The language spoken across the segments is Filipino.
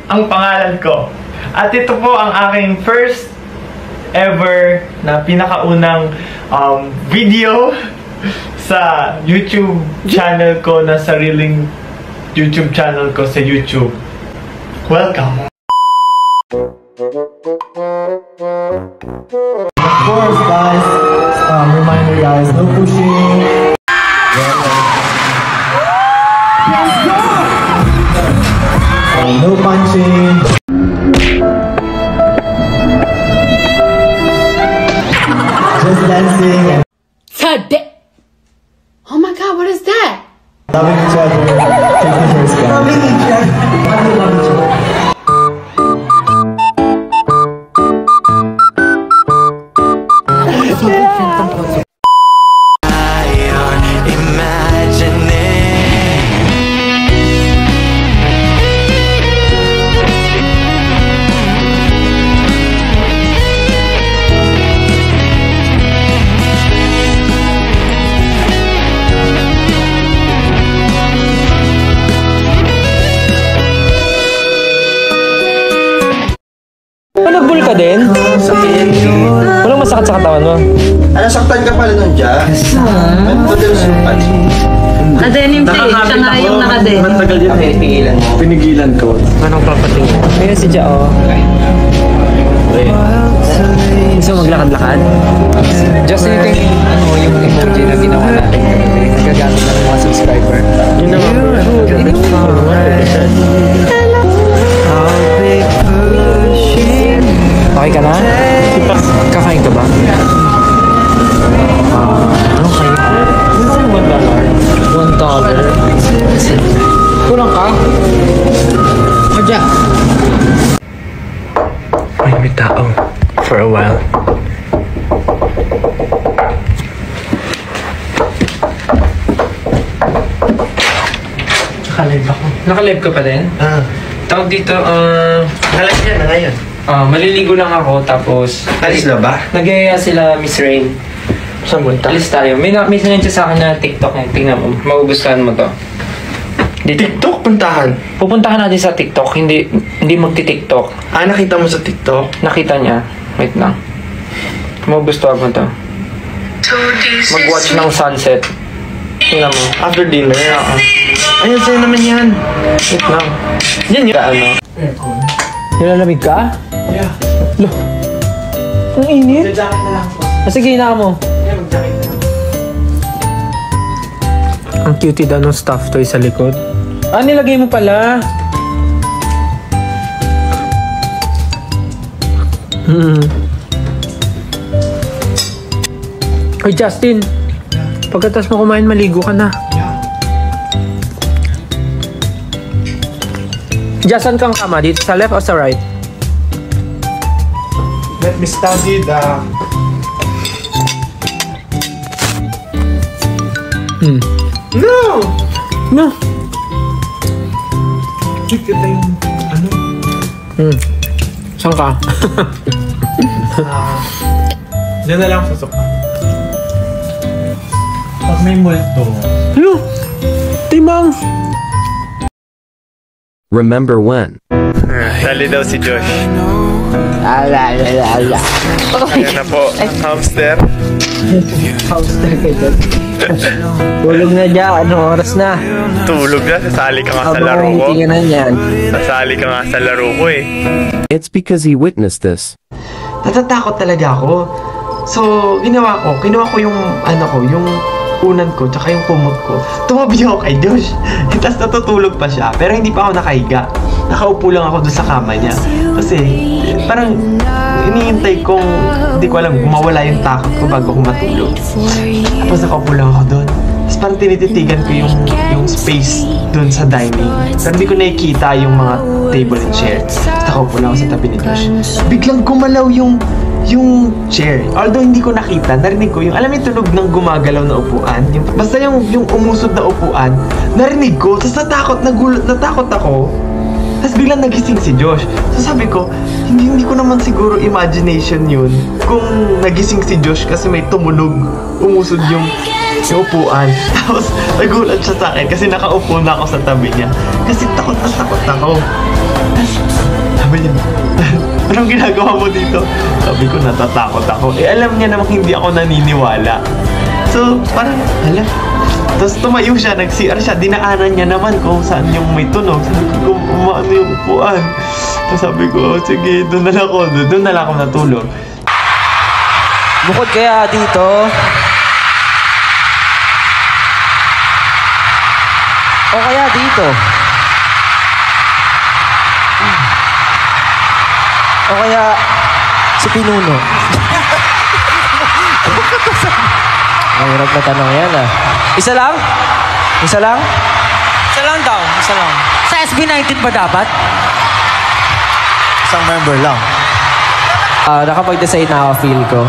ang pangalan ko. At ito po ang aking first ever na pinakaunang video sa YouTube channel ko, na sariling YouTube channel ko sa YouTube. Welcome! Of course, guys, reminder guys, no pushing. Let's go! No punching. Just dancing and oh my god, what is that? loving each other, taking turns. Loving each other. Nagbul ka din? Walang masakit sa katawan mo? Ano, saktan ka pala nun, Jazz? Madalas yung pati. Nakadenim siya eh. Siya nga yung nakadenim. Matagal din pinigilan mo. Pinigilan ko. Anong papatingin? Ayun si Jao. Gusto mo maglakad-lakad? Just ito yung emoji na ginawa natin. Gagamit ng mga subscriber. Yun naman. Okay ka na? Kakain ka ba? Ano kayo? $1. Kulang ka? Madya. May tao. For a while. Nakalive ako. Nakalive ka pa din? Tawag dito, Halag yan na ngayon. maliligo lang ako, tapos Alis na ba? nag-iaya sila Miss Rain. Saan punta? Alis tayo. May sinend siya sa akin na TikTok eh. Tingnan mo. Magugustuhan mo to. Dito. TikTok puntahan. Pupuntahan natin sa TikTok. Hindi magti-TikTok. Nakita mo sa TikTok? Nakita niya. Wait lang. Magugustuhan mo to. Mag-watch ng sunset. Tingnan mo. After dinner? Oo. Ayun, sa'yo naman yan. Wait lang. Yan yun. Ano? Aircon. Nilalamig ka? Yeah. Lo. Ang init. Jacket na lang po. Sige, hina mo. Yeah, mag-jacket na lang. Ang cutie daw ng stuffed toy sa likod. Nilagay mo pala. Hey Justin, pagkatapos mo kumain, maligo ka na. Yeah. Justin, kang kama dito? Sa left o sa right? Let me study the... No! No. Kita yung ano? Saan ka? Diyan na lang sa sopa. Pag may multo. Ano? Timang! Remember when? Dali daw si Josh. Ayan na po. Hamster. Hamster ka dyan. Tulog na dyan. Anong oras na? Tulog na. Sasali ka nga sa laro ko. Sasali ka nga sa laro ko eh. It's because he witnessed this. Natatakot talaga ako. So, kinuha ko yung yung unan ko, tsaka yung kumot ko. Tumabi ako kay Josh. Tapos natutulog pa siya. Pero hindi pa ako nakahiga. Nakaupo lang ako doon sa kama niya. Kasi, parang iniintay kong, hindi ko alam, mawala yung takot ko bago ako matulog. Tapos nakaupo lang ako doon. Tapos parang tinititigan ko yung space doon sa dining. Pero hindi ko nakikita yung mga table and chair. Tapos nakaupo lang ako sa tabi ni Josh. Biglang gumalaw yung chair. Although hindi ko nakita, narinig ko yung, alam yung tunog ng gumagalaw na upuan. Basta yung umusod na upuan, narinig ko. Tapos natakot ako. Tapos biglang nagising si Josh. So sabi ko, hindi ko naman siguro imagination yun kung nagising si Josh kasi may tumunog, umusod yung upuan. Tapos nagulat siya sa akin kasi nakaupo na ako sa tabi niya. Kasi takot ako. Tapos Sabi niya, anong ginagawa mo dito? Sabi ko, natatakot ako. Alam niya namang hindi ako naniniwala. So, parang, hala. Tapos tumayo siya, nag-CR siya, dinaanan niya naman kung saan yung may tunog. Sabi ko, umaano yung upuan. Tapos sabi ko, sige, doon na lang ako natulog. Bukod kaya dito, o kaya dito, o kaya si Pinuno. Mahirap na tanong yan ah. Isa lang? Isa lang? Isa lang daw, isa lang. Sa SB19 ba dapat? Isang member lang. Nakapag-decide na ako, feel ko.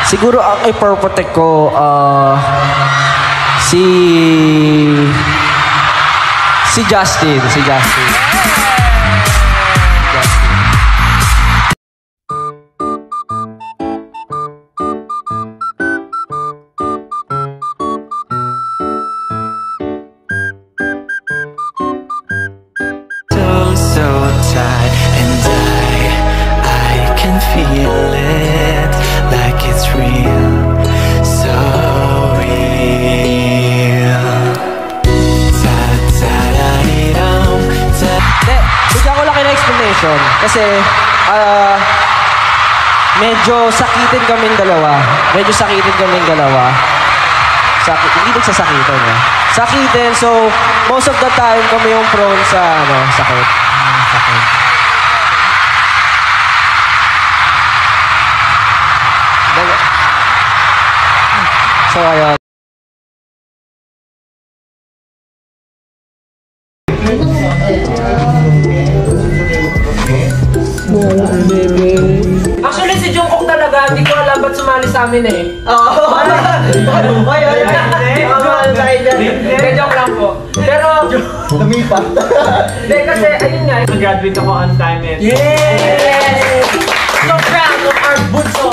Siguro ang i-protect ko, si Justin. So tight, and I can feel it like it's real, so real. Bigyan ko lang kayo ng explanation kasi medyo sakitin kaming dalawa. Hindi nagsasakitan eh. Sakitin, so most of the time kami yung prone sa sakit. So ayun. Actually, si Jungkook talaga, hindi ko alam ba't sumali sa amin eh. Oo. Joke lang po. Pero, lumipat. Hindi, kasi, ayun nga. Graduate ako on time and... Yes! So proud of our bunso.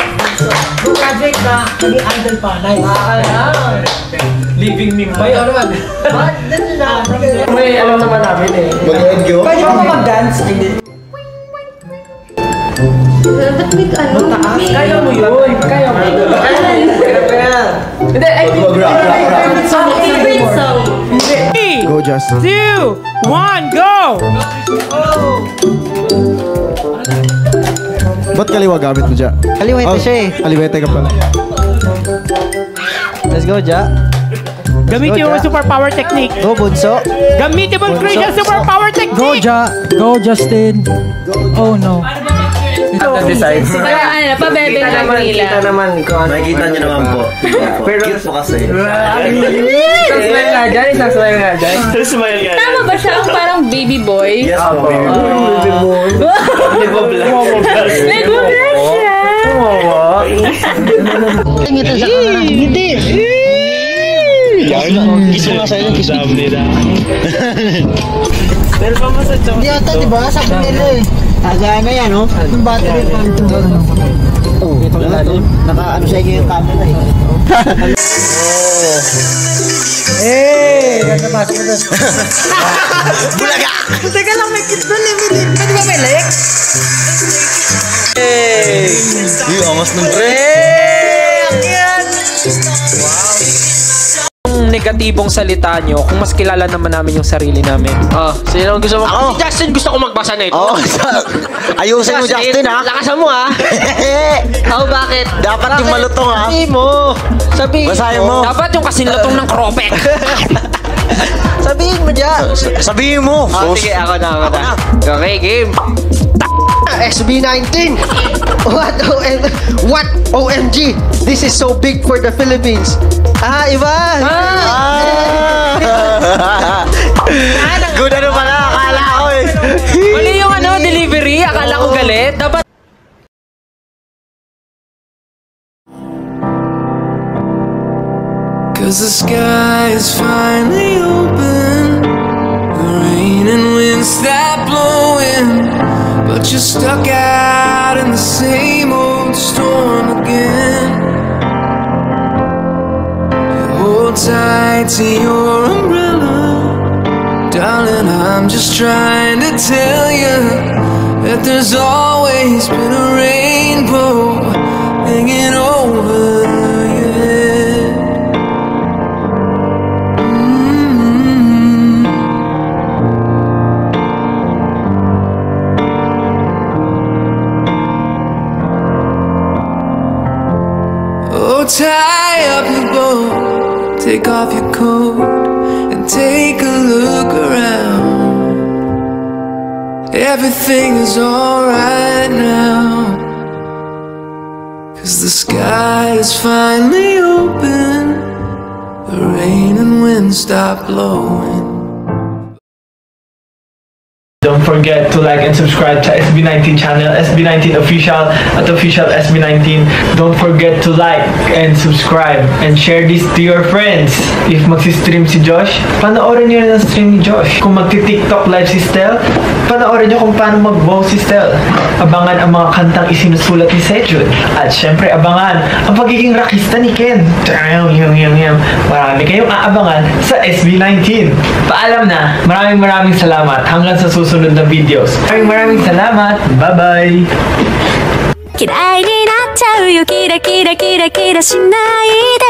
Nung graduate ka, naging idol pa. Nice. Living meme ba Ay, ano naman? May alam naman namin eh. Mag-edyo? Pwede ko mag-dance? Hindi. Ba't may ano? Kaya mo yun. Hindi, I think Favorite song. Go, Justin. 2, 1, go! Ba't kaliwa gamit mo, Ja? Kaliwete siya eh. Kaliwete ka pala. Let's go, Ja. Gamitin mo superpower technique. Go, Bunso. Gamitin mo crucial superpower technique. Go, Go, Justin. Oh, no. Parang pabebe lang nila. Kita naman kung ano. Nakikita niyo naman po. Pero cute po kasi. Smile nga dyan. Smile nga. Tama ba siya ang parang baby boy? Yes po. Nag-blush siya. Ngiti sa kamera. Ngiti. Kiss mo nga sa'yo. Kiss mo. Pero pa mo sa chong. Hindi ata, diba? Sabi nila eh. Agana yan, no? Yung battery pa ito. Oh, naka-ano siya yung camera eh. Eh! Ganda-pasok mo doon. Bulaga! Teka lang, may kit doon eh. Pwede ba may lek? Uy, angas ng pre! Negatibong salita nyo kung mas kilala naman namin yung sarili namin. Sino ang gusto mo? Ako! Justin, gusto ko magbasa nito. Oo, ayusin mo, Justin, ha? Lakasan mo, ha? Bakit? Dapat yung malutong, ha? Sabihin Basahin mo. Dapat yung kasinlutong ng kropek. Sabihin mo dyan. Sabihin mo. Sige, ako na. Okay, game. SB19. What OMG? This is so big for the Philippines. Iba. Good ano pala, akala ko eh. Mali yung delivery. Akala ko galit. Dapat Cause the sky is finally open, the rain and wind stop blowing, but you're stuck out in the same old storm again. You hold tight to your umbrella, darling, I'm just trying to tell you that there's always been a rainbow hanging over your head. Oh, tie up your boat, take off your coat, and take a look around. Everything is alright now, 'cause the sky is finally open, the rain and wind stop blowing. Don't forget to like and subscribe to SB19 channel, SB19 official at official SB19. Don't forget to like and subscribe and share this to your friends. If magsi-stream si Josh, panoorin nyo rin ang stream ni Josh. Kung magti-TikTok live si Stel, panoorin nyo kung paano mag-wow si Stel. Abangan ang mga kantang isinusulat ni Sejun. At syempre abangan ang pagiging rakista ni Ken. Marami kayong aabangan sa SB19. Paalam na. Maraming salamat. Hanggang sa susunod na videos. Maraming salamat. Bye-bye! 嫌いになっちゃうよキラキラキラキラしないで